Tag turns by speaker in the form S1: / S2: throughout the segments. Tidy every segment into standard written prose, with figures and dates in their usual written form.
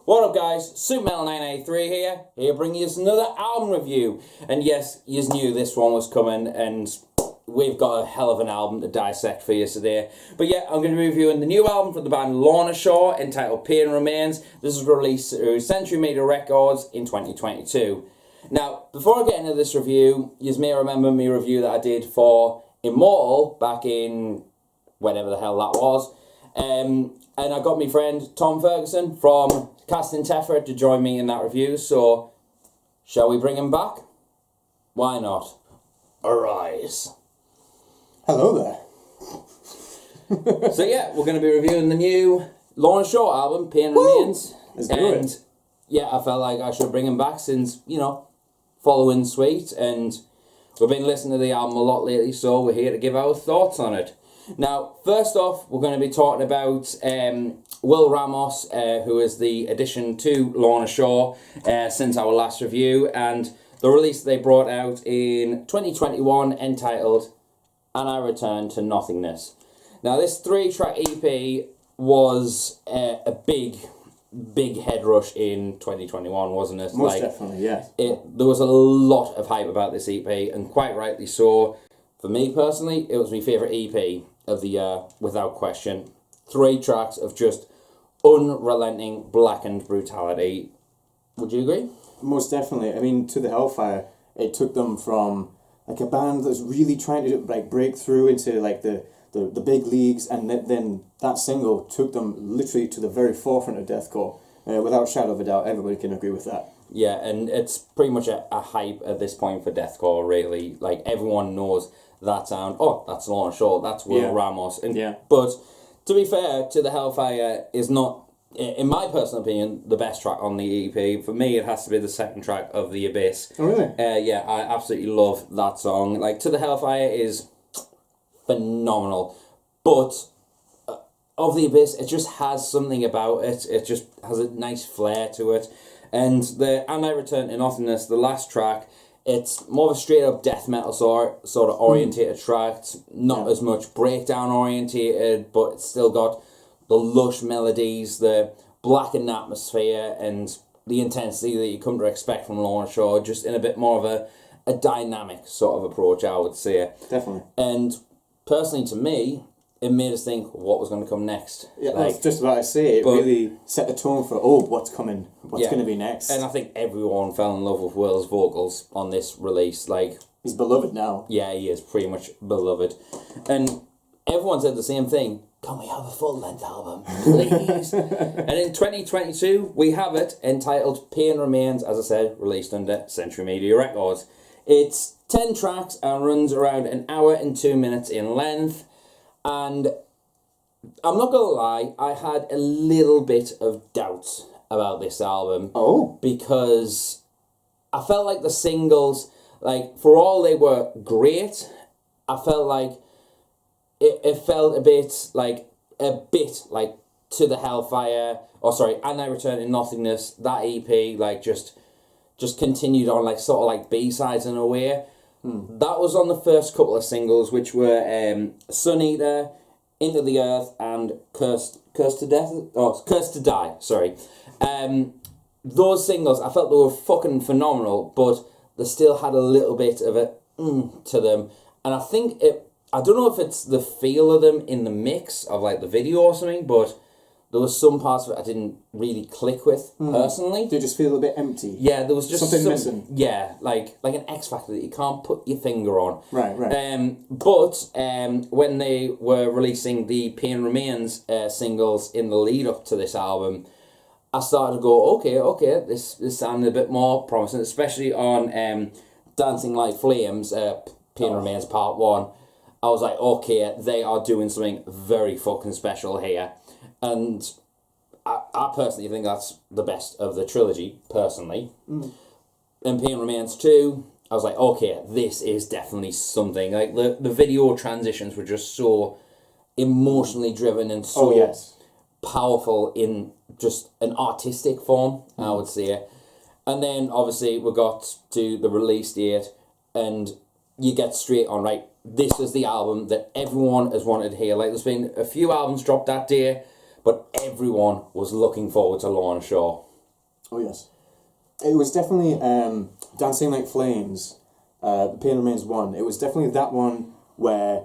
S1: What up guys, SuperMetal983 here bringing you another album review. And yes, you knew this one was coming and we've got a hell of an album to dissect for you today. But yeah, I'm going to be reviewing the new album from the band Lorna entitled Pain Remains. This was released through Century Media Records in 2022. Now, before I get into this review, you may remember my review that I did for Immortal back in whenever the hell that was. And I got my friend Tom Ferguson from Casting Tephra to join me in that review, so shall we bring him back? Why not? Arise.
S2: Hello
S1: there. So yeah, we're going to be reviewing the new Lorna album, Pain Remains.
S2: Let's do it.
S1: Yeah, I felt like I should bring him back since, you know, following Sweet, and we've been listening to the album a lot lately, so we're here to give our thoughts on it. Now, first off, we're going to be talking about Will Ramos, who is the addition to Lorna since our last review, and the release they brought out in 2021 entitled And I Return to Nothingness. Now, this 3-track EP was a big head rush in 2021, wasn't it?
S2: Most definitely, yeah.
S1: There was a lot of hype about this EP, and quite rightly so. For me personally, it was my favourite EP of the year, without question. 3 tracks of just unrelenting Blackened brutality. Would you agree?
S2: Most definitely. I mean, To the Hellfire, it took them from like a band that's really trying to like break through into like the big leagues, and then that single took them literally to the very forefront of deathcore. Without a shadow of a doubt, everybody can agree with that.
S1: Yeah, and it's pretty much a hype at this point for deathcore, really. Like, everyone knows that sound. Oh, that's Lorna Shore, that's Will Ramos. And, but, to be fair, To the Hellfire is not, in my personal opinion, the best track on the EP. For me, it has to be the second track of The Abyss.
S2: Oh, really?
S1: Yeah, I absolutely love that song. Like, To the Hellfire is phenomenal. But of The Abyss, it just has something about it. It just has a nice flair to it. And I Return to Nothingness, the last track, it's more of a straight up death metal sort of orientated track. It's not as much breakdown orientated, but it's still got the lush melodies, the blackened atmosphere, and the intensity that you come to expect from Lorna Shore, just in a bit more of a dynamic sort of approach, I would say.
S2: Definitely.
S1: And personally, to me, it made us think what was going to come next.
S2: Yeah, like, that's just about to say. It really set the tone for, what's coming, what's going to be next.
S1: And I think everyone fell in love with Will's vocals on this release. Like,
S2: he's beloved now.
S1: Yeah, he is pretty much beloved. And everyone said the same thing. Can we have a full-length album, please? And in 2022, we have it, entitled Pain Remains, as I said, released under Century Media Records. It's 10 tracks and runs around an hour and 2 minutes in length. And I'm not going to lie, I had a little bit of doubt about this album.
S2: Oh.
S1: Because I felt like the singles, like, for all they were great, I felt like it felt a bit like To the Hellfire, And I Return to Nothingness, that EP, like, just continued on, like, sort of like B-sides in a way. That was on the first couple of singles, which were Sun Eater, Into the Earth, and Cursed to Die, sorry. Those singles, I felt they were fucking phenomenal, but they still had a little bit of a to them. And I think I don't know if it's the feel of them in the mix of like the video or something, but there was some parts of it I didn't really click with, personally.
S2: Did you just feel a bit empty?
S1: Yeah, there was just
S2: something missing.
S1: Yeah, like an X Factor that you can't put your finger on.
S2: Right.
S1: But when they were releasing the Pain Remains singles in the lead up to this album, I started to go, okay, this sounded a bit more promising, especially on Dancing Like Flames, Pain Remains Part 1. I was like, okay, they are doing something very fucking special here. And I personally think that's the best of the trilogy, personally. And Pain Remains 2, I was like, okay, this is definitely something. Like, the video transitions were just so emotionally driven and so powerful in just an artistic form, I would say. And then, obviously, we got to the release date, and you get straight on, right, this is the album that everyone has wanted to hear. Like, there's been a few albums dropped that day, but everyone was looking forward to Lorna.
S2: Oh yes, it was definitely Dancing Like Flames, Pain Remains 1. It was definitely that one where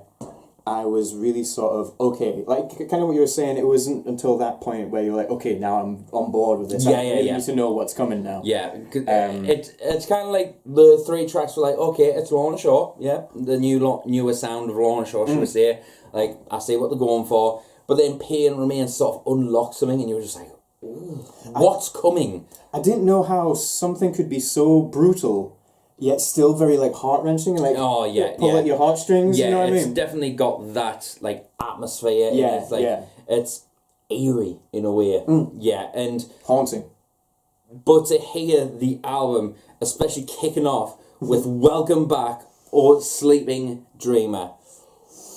S2: I was really sort of, okay, like kind of what you were saying, it wasn't until that point where you're like, okay, now I'm on board with this. I need to know what's coming now.
S1: Yeah, it's kind of like the 3 tracks were like, okay, it's Lorna Shaw, the newer sound of Lorna Shaw, should we say. Like, I see what they're going for. But then Pain Remains sort of unlocked something and you were just like, ooh, what's coming?
S2: I didn't know how something could be so brutal yet still very like heart-wrenching, like pull at your heartstrings, you know what I mean?
S1: It's definitely got that like atmosphere.
S2: Yeah,
S1: it's like, it's eerie in a way. Yeah, and
S2: haunting.
S1: But to hear the album, especially kicking off with Welcome Back or Sleeping Dreamer,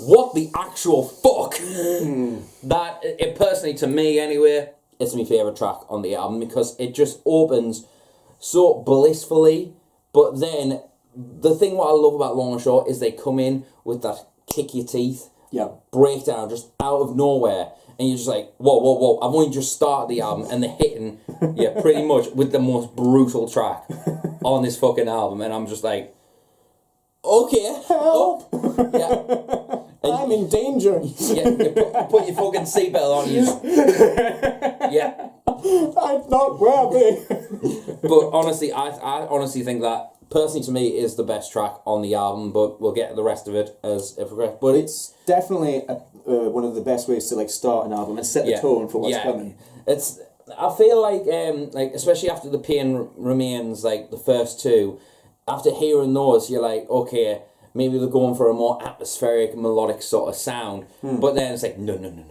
S1: what the actual fuck? That, it personally, to me anyway, it's my favourite track on the album because it just opens so blissfully. But then, the thing what I love about Lorna Shaw is they come in with that kick your teeth breakdown just out of nowhere. And you're just like, whoa, I've only just started the album and they're hitting, pretty much with the most brutal track on this fucking album. And I'm just like, okay,
S2: help!
S1: And
S2: I'm in danger.
S1: You put your fucking seatbelt on.
S2: I'm not grabbing.
S1: But honestly, I honestly think that, personally to me, is the best track on the album, but we'll get the rest of it as it progresses. But
S2: it's definitely one of the best ways to like start an album and set the tone for what's coming.
S1: I feel like especially after the Pain Remains, like the first 2, after hearing those, you're like, okay, maybe they're going for a more atmospheric, melodic sort of sound. But then it's like, no.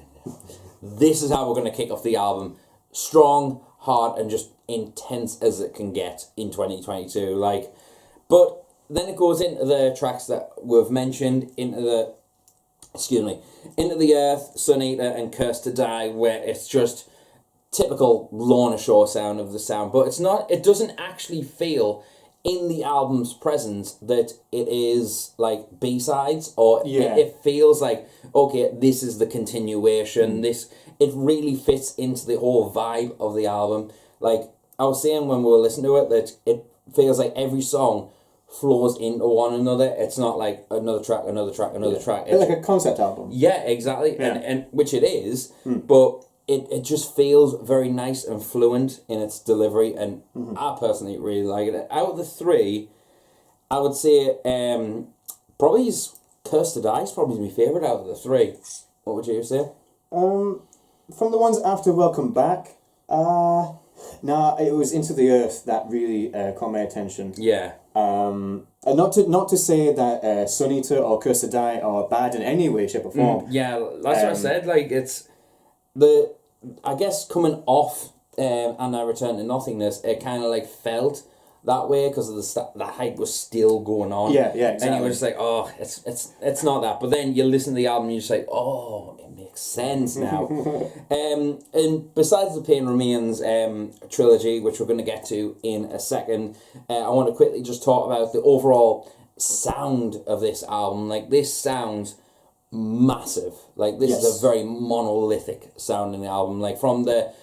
S1: This is how we're going to kick off the album. Strong, hard, and just intense as it can get in 2022. Like, but then it goes into the tracks that we've mentioned, into the Earth, Sun Eater, and Cursed to Die, where it's just typical Lorna Shaw sound of the sound. But it's not. It doesn't actually feel in the album's presence that it is like B-sides, or it feels like, okay, this is the continuation. It really fits into the whole vibe of the album. Like I was saying when we were listening to it, that it feels like every song flows into one another. It's not like another track.
S2: It's like a concept album.
S1: Yeah, exactly. Yeah. And which it is, but it just feels very nice and fluent in its delivery, and I personally really like it. Out of the 3, I would say probably Cursed to Die is probably my favourite out of the 3. What would you say?
S2: From the ones after Welcome Back, it was Into the Earth that really caught my attention. Yeah. And not to say that Sun Eater or Cursed to Die are bad in any way, shape or form.
S1: Yeah, that's what I said. Like, it's I guess coming off And I Return to Nothingness, it kind of like felt that way because of the hype was still going on.
S2: Yeah, exactly.
S1: And you were just like, oh, it's not that. But then you listen to the album and you're just like, oh, it makes sense now. And besides the Pain Remains trilogy, which we're going to get to in a second, I want to quickly just talk about the overall sound of this album. Like, this sounds massive. Like, this is a very monolithic sound in the album. Like, from the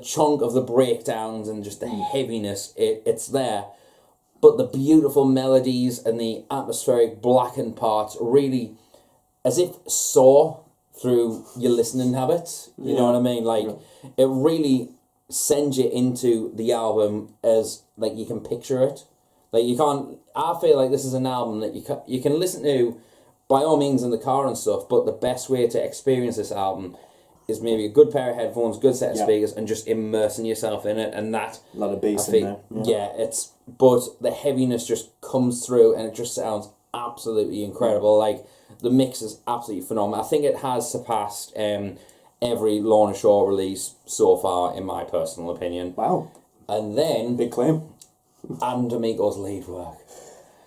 S1: chunk of the breakdowns and just the heaviness, it's there. But the beautiful melodies and the atmospheric Blackened parts really, as if saw through your listening habits. You know what I mean? Like, it really sends you into the album as, like, you can picture it. Like, you can't... I feel like this is an album that you can listen to, by all means, in the car and stuff, but the best way to experience this album is maybe a good pair of headphones, good set of speakers, and just immersing yourself in it, and that...
S2: A lot of bass in there.
S1: Yeah, it's... But the heaviness just comes through, and it just sounds absolutely incredible. Like, the mix is absolutely phenomenal. I think it has surpassed every Lorna Shaw release so far, in my personal opinion.
S2: Wow.
S1: And then...
S2: Big claim.
S1: Adam Amigo's lead work.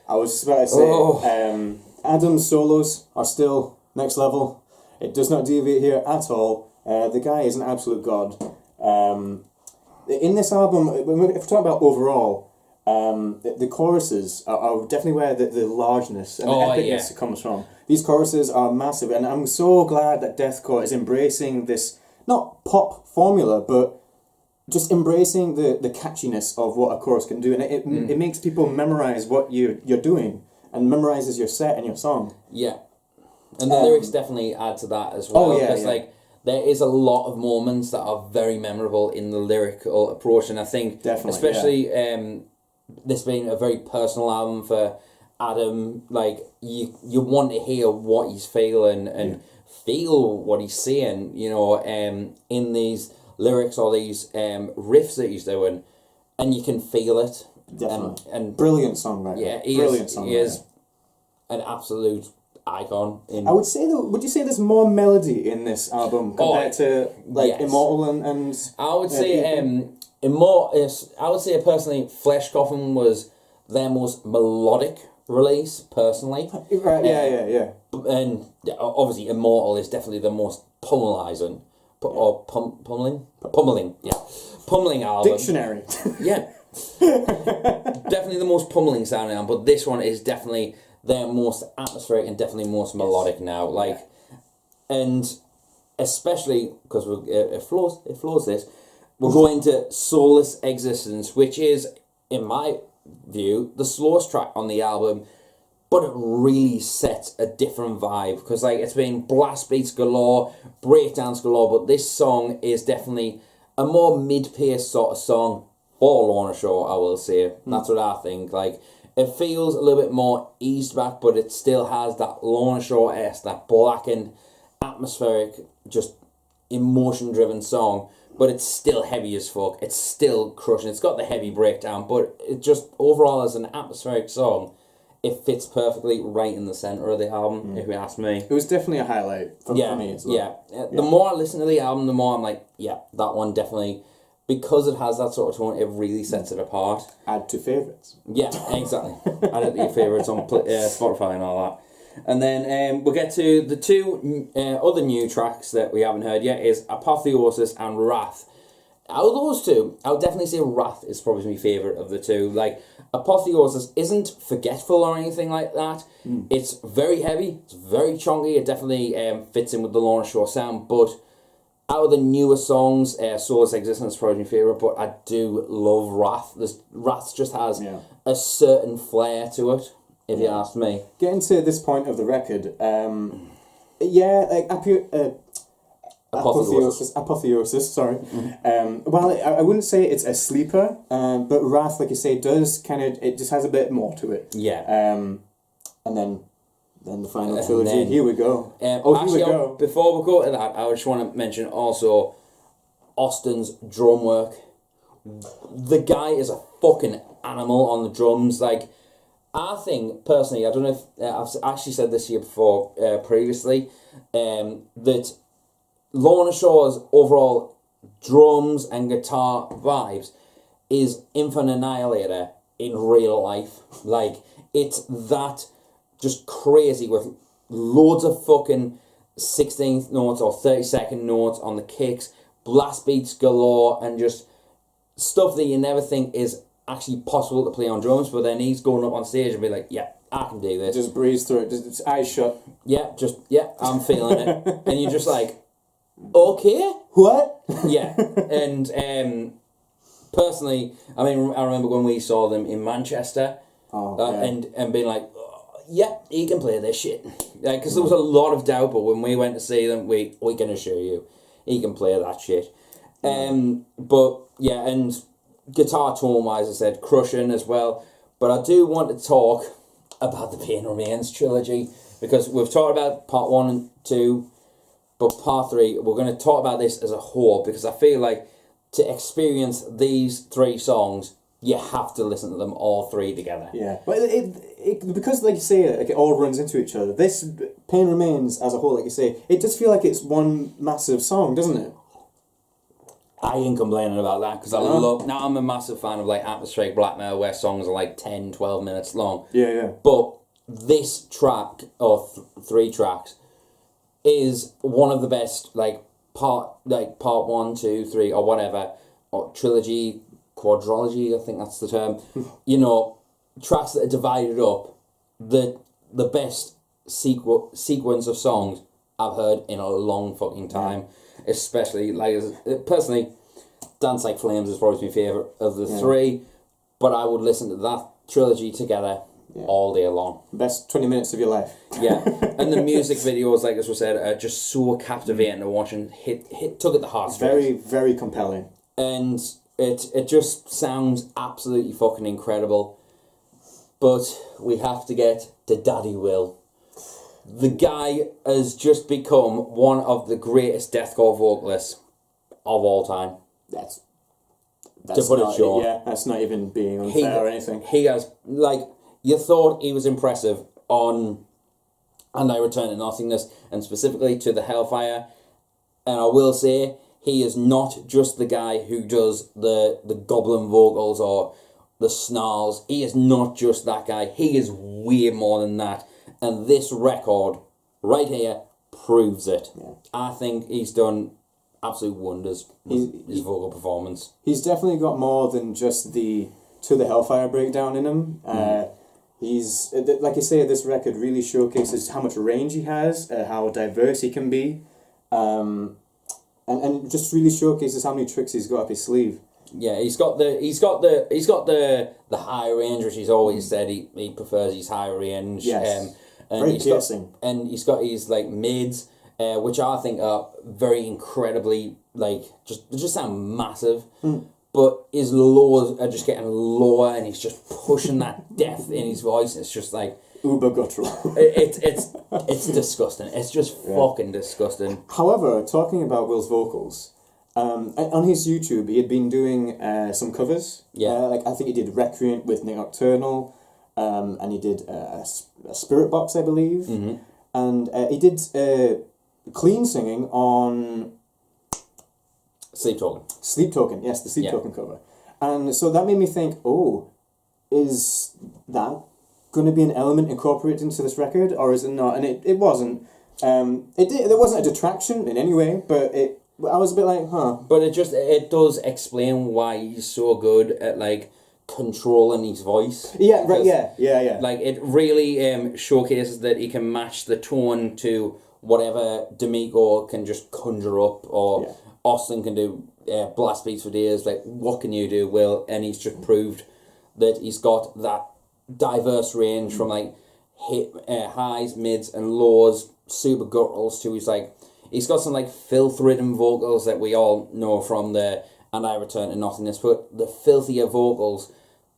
S2: I was just about to say, Adam's solos are still next level. It does not deviate here at all. The guy is an absolute god. In this album, if we're talking about overall, the choruses are definitely where the largeness and the epicness comes from. These choruses are massive, and I'm so glad that Deathcore is embracing this, not pop formula, but just embracing the catchiness of what a chorus can do, and it makes people memorize what you're doing, and memorizes your set and your song.
S1: Yeah, and the lyrics definitely add to that as well.
S2: Oh yeah,
S1: because like there is a lot of moments that are very memorable in the lyrical approach, and I think
S2: Definitely,
S1: especially this being a very personal album for Adam, like you want to hear what he's feeling and feel what he's saying, you know, in these lyrics or these riffs that he's doing, and you can feel it.
S2: Definitely.
S1: And
S2: brilliant songwriter.
S1: Yeah, he is an absolute icon.
S2: I would say though, would you say there's more melody in this album compared to like
S1: yes.
S2: Immortal and
S1: I would say Immortal. I would say personally, Flesh Coffin was their most melodic release personally.
S2: Right. Yeah.
S1: And obviously, Immortal is definitely the most pummelizing. Or pummeling? Pummeling, yeah. Pummeling album.
S2: Dictionary.
S1: Yeah. Definitely the most pummeling sounding album, but this one is definitely their most atmospheric and definitely most melodic now. Like, and especially because it flows this, we're going to Soulless Existence, which is, in my view, the slowest track on the album. But it really sets a different vibe, because like it's been blast beats galore, breakdowns galore, but this song is definitely a more mid-paced sort of song for Lorna Shore, I will say. That's what I think. Like, it feels a little bit more eased back, but it still has that Lorna Shore-esque, that Blackened, atmospheric, just emotion-driven song, but it's still heavy as fuck. It's still crushing. It's got the heavy breakdown, but it just, overall, as an atmospheric song, it fits perfectly right in the centre of the album, if you ask me.
S2: It was definitely a highlight for me as well.
S1: Yeah. The more I listen to the album, the more I'm like, yeah, that one definitely, because it has that sort of tone, it really sets it apart.
S2: Add to favourites.
S1: Yeah, exactly. Add it to your favourites on Spotify and all that. And then we'll get to the two other new tracks that we haven't heard yet, is Apotheosis and Wrath. Out of those two, I would definitely say Wrath is probably my favourite of the two. Like, Apotheosis isn't forgetful or anything like that. It's very heavy, it's very chunky, it definitely fits in with the Lorna Shore sound, but out of the newer songs, Soulless Existence is probably my favourite, but I do love Wrath. Wrath just has a certain flair to it, if you ask me.
S2: Getting to this point of the record, Apotheosis, sorry. Well, I wouldn't say it's a sleeper, but Wrath, like you say, does kind of, it just has a bit more to it.
S1: Yeah.
S2: And then the final trilogy, here we go.
S1: Actually, before we go to that, I just want to mention also Austin's drum work. The guy is a fucking animal on the drums. Like, I think, personally, I don't know if I've actually said this here before, previously, that Lorna Shore's overall drums and guitar vibes is Infinite Annihilator in real life. Like, it's that just crazy with loads of fucking 16th notes or 32nd notes on the kicks, blast beats galore, and just stuff that you never think is actually possible to play on drums, but then he's going up on stage and be like, yeah, I can do this.
S2: Just breeze through it, just eyes shut.
S1: Yeah, I'm feeling it. And you're just like, okay,
S2: what?
S1: Yeah. And personally, I mean, I remember when we saw them in Manchester, and being like, oh, yeah, he can play this shit. Because there was a lot of doubt, but when we went to see them, we can assure you, he can play that shit. But yeah, and guitar tone wise, I said crushing as well. But I do want to talk about the Pain Remains trilogy, because we've talked about part 1 and 2. But part 3, we're going to talk about this as a whole, because I feel like to experience these 3 songs, you have to listen to them all 3 together.
S2: Yeah, but it because, like you say, like, it all runs into each other. This Pain Remains as a whole, like you say, it does feel like it's one massive song, doesn't it?
S1: I ain't complaining about that, because now I'm a massive fan of like atmospheric black metal where songs are like 10, 12 minutes long.
S2: Yeah.
S1: But this track, or 3 tracks, is one of the best, like part 1, 2, 3, or whatever, or trilogy, quadrology, I think that's the term. You know, tracks that are divided up, the best sequence of songs I've heard in a long fucking time. Especially, like, personally, Dance Like Flames is probably my favourite of the three, but I would listen to that trilogy together all day long.
S2: Best 20 minutes of your life.
S1: Yeah, and the music videos, like as we said, are just so captivating to watch and tug at the heart.
S2: Very, very compelling.
S1: And it just sounds absolutely fucking incredible. But we have to get to Daddy Will. The guy has just become one of the greatest deathcore vocalists of all time.
S2: That's
S1: to put it short.
S2: Yeah, that's not even being unfair or anything.
S1: He has, like, you thought he was impressive on And I Return to Nothingness, and specifically to the Hellfire. And I will say, he is not just the guy who does the goblin vocals or the snarls. He is not just that guy. He is way more than that. And this record right here proves it. Yeah. I think he's done absolute wonders with his vocal performance.
S2: He's definitely got more than just the To the Hellfire breakdown in him. He's, like I say, this record really showcases how much range he has, how diverse he can be, and just really showcases how many tricks he's got up his sleeve.
S1: Yeah, he's got the high range, which he's always said he prefers his high range.
S2: Yes.
S1: And
S2: very piercing.
S1: And he's got his like mids, which I think are very incredibly like just sound massive. But his lows are just getting lower, and he's just pushing that depth in his voice. It's just like
S2: uber guttural.
S1: it's disgusting. It's just fucking disgusting.
S2: However, talking about Will's vocals, on his YouTube, he had been doing some covers.
S1: Yeah.
S2: Like I think he did Recreant with Nick Nocturnal, and he did a Spirit Box, I believe, and he did clean singing on
S1: Sleep Token.
S2: Sleep Token, yes, the Sleep Token cover. And so that made me think, is that going to be an element incorporated into this record, or is it not? And it wasn't. There wasn't a detraction in any way, but I was a bit like, huh.
S1: But it does explain why he's so good at like controlling his voice.
S2: Yeah, right. Yeah.
S1: Like it really showcases that he can match the tone to whatever D'Amico can just conjure up, or Austin can do blast beats for days. Like, what can you do, Will? And he's just proved that he's got that diverse range from like highs, mids, and lows, super gutturals to he's got some like filth ridden vocals that we all know from the And I Return to Nothingness, but the filthier vocals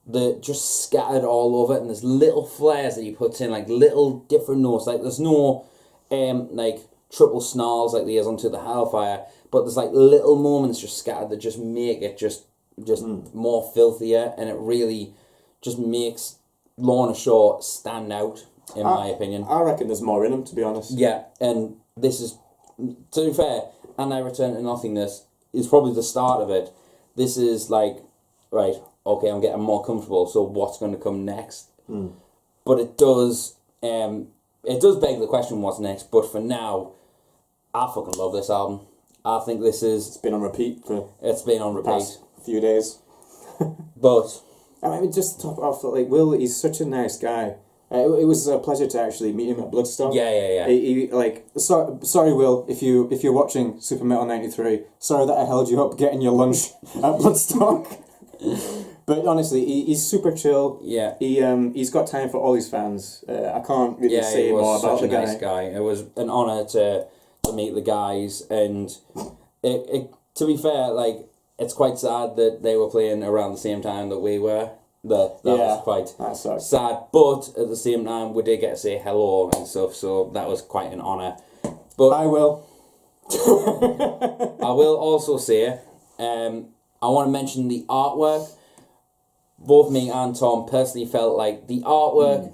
S1: that just scattered all over it, and there's little flares that he puts in, like little different notes. Like there's no like triple snarls like there is onto the Hellfire, but there's like little moments just scattered that just make it just more filthier, and it really just makes Lorna Shaw stand out, in my opinion.
S2: I reckon there's more in him, to be honest.
S1: Yeah, and this is, to be fair, And I Return to Nothingness is probably the start of it. This is like, right, okay, I'm getting more comfortable, so what's going to come next? But it does beg the question, what's next? But for now, I fucking love this album. I think this is...
S2: It's been on repeat for...
S1: It's been on repeat.
S2: Past few days.
S1: But...
S2: I mean, just to top off, like, Will, he's such a nice guy. It was a pleasure to actually meet him at Bloodstock.
S1: Yeah.
S2: He sorry, Will, if you're watching Super Metal 93, sorry that I held you up getting your lunch at Bloodstock. But honestly, he's super chill.
S1: Yeah.
S2: He's got time for all his fans. I can't really say more about the guy.
S1: Nice guy. It was an honour to meet the guys, and it to be fair, like, it's quite sad that they were playing around the same time that we were. That was quite sad, but at the same time, we did get to say hello and stuff, so that was quite an honour. But
S2: I will.
S1: I will also say, I want to mention the artwork. Both me and Tom personally felt like the artwork,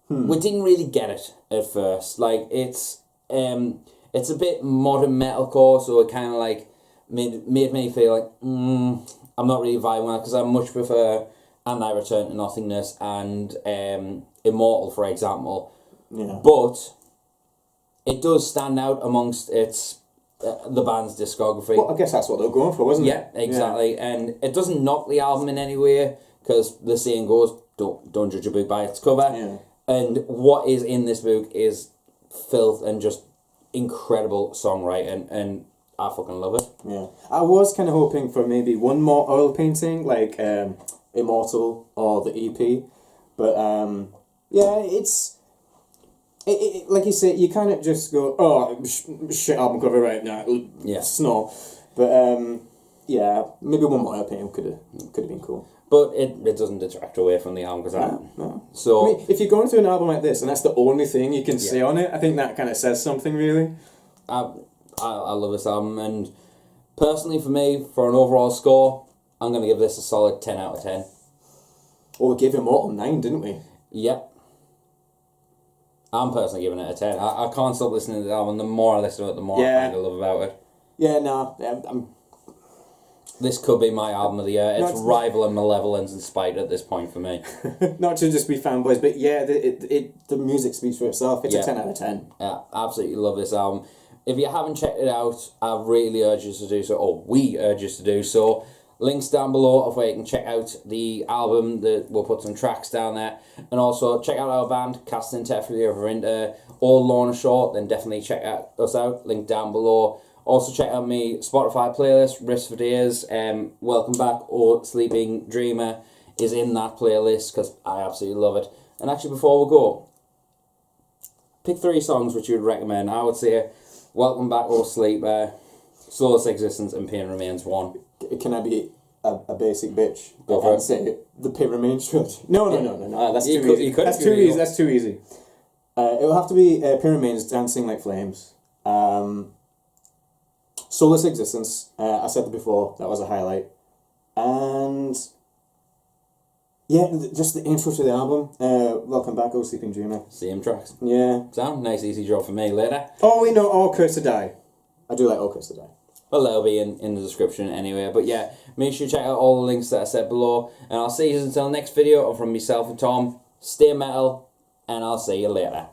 S1: we didn't really get it at first. Like, it's a bit modern metalcore, so it kind of like made me feel like, I'm not really vibing with it, because I much prefer And I Return to Nothingness and Immortal, for example.
S2: Yeah.
S1: But it does stand out amongst its the band's discography.
S2: Well, I guess that's what they're going for, wasn't it?
S1: Yeah, exactly. Yeah. And it doesn't knock the album in any way, because the saying goes, don't judge a book by its cover.
S2: Yeah.
S1: And what is in this book is filth and just incredible songwriting. And I fucking love it.
S2: Yeah, I was kind of hoping for maybe one more oil painting, like Immortal or the EP, but yeah, it's like you say, you kind of just go, oh, shit album cover right now,
S1: Yeah.
S2: snow, but yeah, maybe one more oil painting could have been cool.
S1: But it doesn't detract away from the album because
S2: No.
S1: So
S2: I mean, if you're going through an album like this and that's the only thing you can say on it, I think that kind of says something, really.
S1: I love this album, and personally for me, for an overall score, I'm going to give this a solid 10 out of 10.
S2: Oh, we gave Immortal 9, didn't we?
S1: Yep. I'm personally giving it a 10. I can't stop listening to the album. The more I listen to it, the more I find I love about it.
S2: Yeah, no, I'm...
S1: This could be my album of the year. It's rivaling Malevolence and Spite at this point for me.
S2: Not to just be fanboys, but yeah, the music speaks for itself. It's a 10 out of 10.
S1: Yeah, absolutely love this album. If you haven't checked it out, I really urge you to do so, or we urge you to do so. Links down below of where you can check out the album. We'll put some tracks down there. And also check out our band, Casting Tephra. If you're ever into old Lorna short, then definitely check us out. Link down below. Also check out my Spotify playlist, Riffs for Days. Welcome Back or Sleeping Dreamer is in that playlist because I absolutely love it. And actually, before we go, pick 3 songs which you would recommend. I would say Welcome Back or Sleep, Soulless Existence, and Pain Remains 1.
S2: Can I be a basic bitch?
S1: Go for it.
S2: Say the Pain Remains trilogy. No. That's too easy. That's too easy. It will have to be Pain Remains, Dancing Like Flames. Soulless Existence, I said that before, that was a highlight. And yeah, just the intro to the album, Welcome Back, O Sleeping Dreamer.
S1: Same tracks.
S2: Yeah.
S1: Sound nice, easy job for me later.
S2: Oh, we know All Curse to Die. I do like All Curse to Die.
S1: Well, that'll be in the description anyway. But yeah, make sure you check out all the links that I said below. And I'll see you until the next video. From myself and Tom. Stay metal, and I'll see you later.